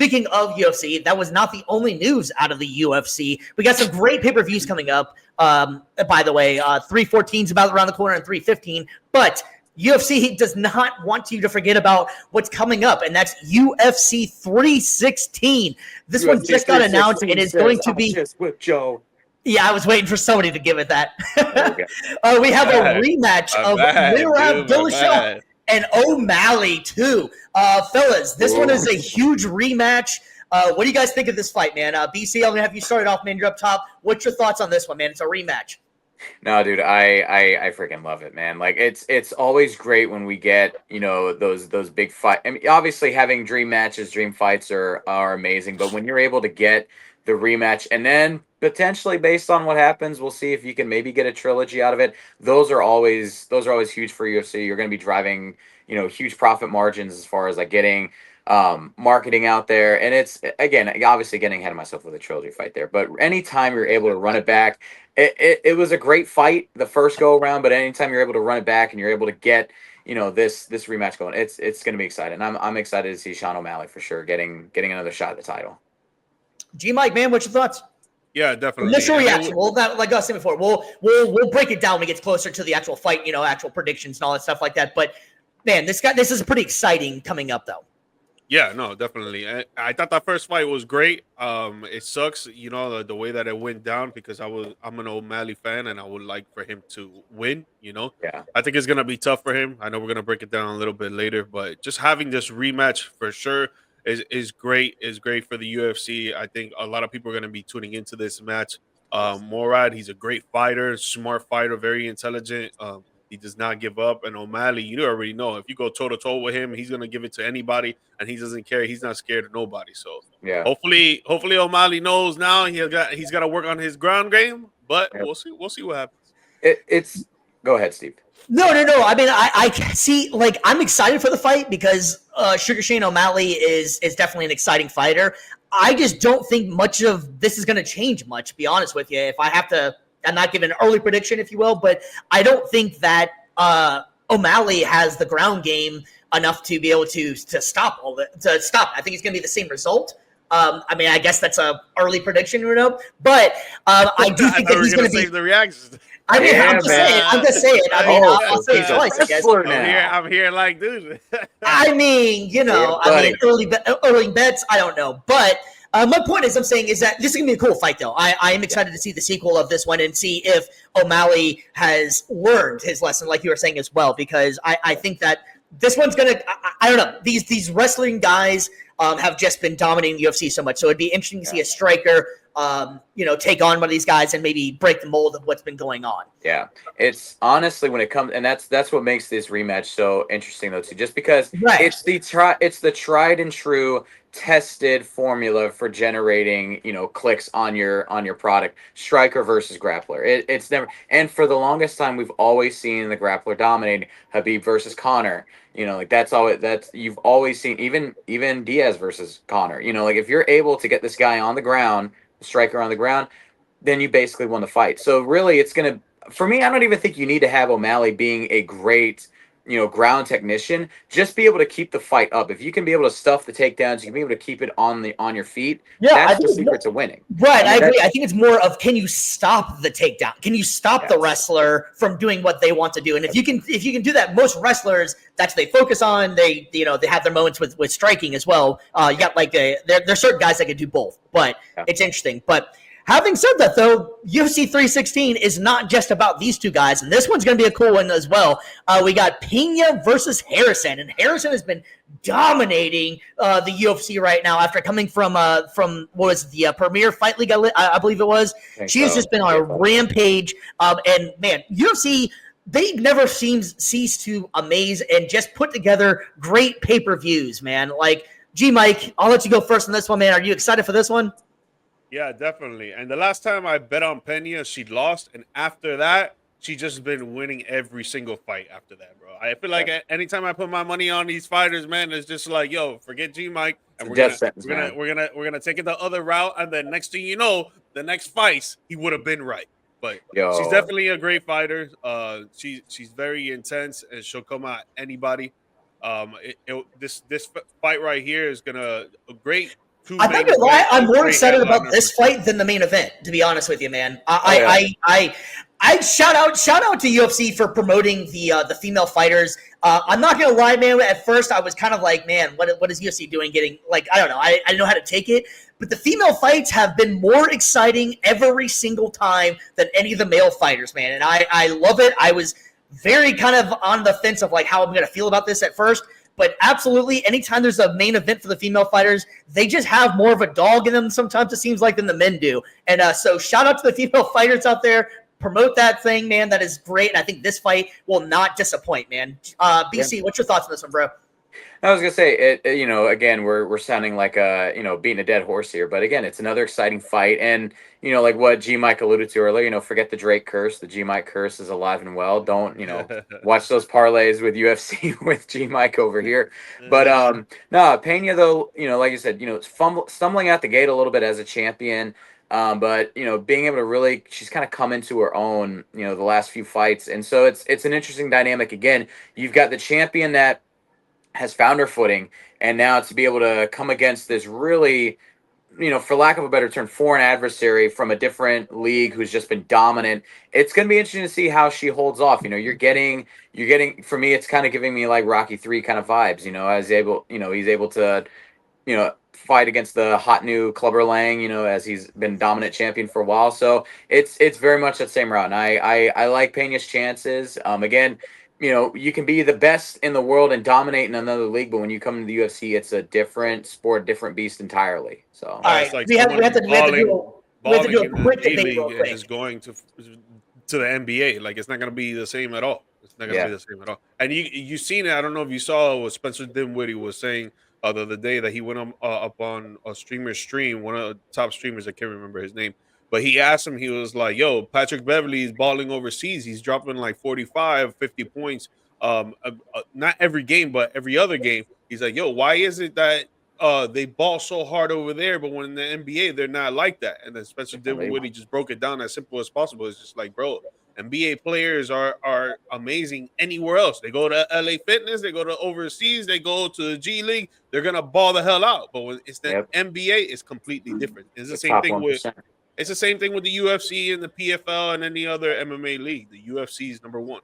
speaking of UFC, that was not the only news out of the UFC. We got some great pay-per-views coming up. By the way, 314 is about around the corner and 315. But UFC does not want you to forget about what's coming up, and that's UFC 316. This one just got announced, and it's going to be just with Joe. Yeah, I was waiting for somebody to give it that. We have a rematch of Merab Dillashaw and O'Malley too. Fellas, this one is a huge rematch. What do you guys think of this fight, man? BC, I'm going to have you started off, man. You're up top. What's your thoughts on this one, man? It's a rematch. No, dude, I freaking love it, man. Like it's always great when we get, those big fights. I mean, obviously having dream matches, dream fights are amazing, but when you're able to get the rematch and then potentially based on what happens, we'll see if you can maybe get a trilogy out of it. Those are always huge for UFC. You're going to be driving, huge profit margins as far as like getting marketing out there. And it's, again, obviously getting ahead of myself with a trilogy fight there, but anytime you're able to run it back, it was a great fight the first go around, but anytime you're able to run it back and you're able to get, this rematch going, it's going to be exciting. I'm excited to see Sean O'Malley for sure getting another shot at the title. G-Mike, man, what's your thoughts? Yeah, definitely. Initial reaction. Well, like I was saying before, we'll break it down when it gets closer to the actual fight, actual predictions and all that stuff like that. But man, this is pretty exciting coming up, though. Yeah, no, definitely. I thought that first fight was great. It sucks, the way that it went down because I'm an O'Malley fan and I would like for him to win. Yeah. I think it's gonna be tough for him. I know we're gonna break it down a little bit later, but just having this rematch for sure is great. Is great for the UFC. I think a lot of people are gonna be tuning into this match. Morad, he's a great fighter, smart fighter, very intelligent. He does not give up. And O'Malley, you already know, if you go toe-to-toe with him, he's going to give it to anybody, and he doesn't care. He's not scared of nobody. So yeah, hopefully O'Malley knows now he's got to work on his ground game, but we'll see what happens. It's go ahead, Steve. No. I mean, I see, like, I'm excited for the fight because Sugar Shane O'Malley is definitely an exciting fighter. I just don't think much of this is going to change much, to be honest with you. If I have to, I'm not giving an early prediction, if you will, but I don't think that O'Malley has the ground game enough to be able to stop all that. To stop, I think it's going to be the same result. I mean, I guess that's a early prediction, but I do think that he's going to be the reactions. I mean, I'm just saying. I mean, I'll say it twice, I guess. I'm here like, dude. I mean, early bets, I don't know. But my point is, I'm saying is that this is going to be a cool fight, though. I am excited to see the sequel of this one and see if O'Malley has learned his lesson, like you were saying as well, because I think that this one's going to, I don't know, these wrestling guys have just been dominating the UFC so much. So it'd be interesting to see a striker take on one of these guys and maybe break the mold of what's been going on. Yeah, it's honestly when it comes, and that's what makes this rematch so interesting, though, too. Just because it's the tried and true, tested formula for generating clicks on your product. Striker versus grappler. It's never, and for the longest time we've always seen the grappler dominating. Habib versus Conor. You've always seen even Diaz versus Conor. If you're able to get this guy on the ground, the striker on the ground, then you basically won the fight. So really it's going to, for me, I don't even think you need to have O'Malley being a great, ground technician. Just be able to keep the fight up. If you can be able to stuff the takedowns, you can be able to keep it on your feet. Yeah, that's the secret to winning. Right, I agree. I think it's more of, can you stop the takedown? Can you stop the wrestler from doing what they want to do? And if you can do that, most wrestlers, that's what they focus on. They have their moments with striking as well. You got there's certain guys that can do both, but it's interesting. But having said that, though, UFC 316 is not just about these two guys, and this one's going to be a cool one as well. We got Pena versus Harrison, and Harrison has been dominating the UFC right now after coming from what was the Premier Fight League, I believe it was. She has just been on a rampage, and man, UFC, they never cease to amaze and just put together great pay-per-views, man. Like, G-Mike, I'll let you go first on this one, man. Are you excited for this one? Yeah, definitely. And the last time I bet on Pena, she lost. And after that, she just been winning every single fight after that, bro. I feel like anytime I put my money on these fighters, man, it's just like, yo, forget G-Mike. And we're gonna take it the other route. And then next thing you know, the next fights, he would have been right. But she's definitely a great fighter. She's very intense and she'll come at anybody. This fight right here is gonna great two I'm not main gonna lie, events, I'm two more great excited about headliners this for sure. fight than the main event, to be honest with you, man. I shout out to UFC for promoting the female fighters. I'm not gonna lie, man. At first, I was kind of like, man, what is UFC doing? Getting like, I don't know, I didn't know how to take it. But the female fights have been more exciting every single time than any of the male fighters, man. And I love it. I was very kind of on the fence of like how I'm gonna feel about this at first. But absolutely, anytime there's a main event for the female fighters, they just have more of a dog in them sometimes, it seems like, than the men do. And so shout out to the female fighters out there. Promote that thing, man. That is great. And I think this fight will not disappoint, man. BC, what's your thoughts on this one, bro? I was gonna say it. You know, again, we're sounding like beating a dead horse here, but again, it's another exciting fight, and like what G Mike alluded to earlier. Forget the Drake curse. The G Mike curse is alive and well. Don't watch those parlays with UFC with G Mike over here. But no, Pena though. Like you said, stumbling out the gate a little bit as a champion. But being able to really, she's kind of come into her own. The last few fights, and so it's an interesting dynamic. Again, you've got the champion that has found her footing, and now to be able to come against this really, for lack of a better term, foreign adversary from a different league who's just been dominant. It's going to be interesting to see how she holds off. You're getting, for me, it's kind of giving me like Rocky 3 kind of vibes, he's able to, fight against the hot new Clubber Lang, as he's been dominant champion for a while. So it's very much that same route. And I like Pena's chances. Again, you can be the best in the world and dominate in another league, but when you come to the UFC, it's a different sport, different beast entirely. So, all right, like we have to do a quick A debate real league and quick. just going to the NBA. Like, it's not going to be the same at all. It's not going to be the same at all. And you seen it. I don't know if you saw what Spencer Dinwiddie was saying the other day, that he went up on a streamer's stream, one of the top streamers. I can't remember his name. But he asked him, he was like, yo, Patrick Beverly is balling overseas. He's dropping like 45, 50 points. Not every game, but every other game. He's like, yo, why is it that they ball so hard over there, but when in the NBA, they're not like that? And then Spencer Dinwiddie just broke it down as simple as possible. It's just like, bro, NBA players are amazing anywhere else. They go to LA Fitness, they go to overseas, they go to the G League, they're gonna ball the hell out. But when it's the NBA, it's completely different. It's the same thing 1%. It's the same thing with the UFC and the PFL and any other MMA league. The UFC is number one.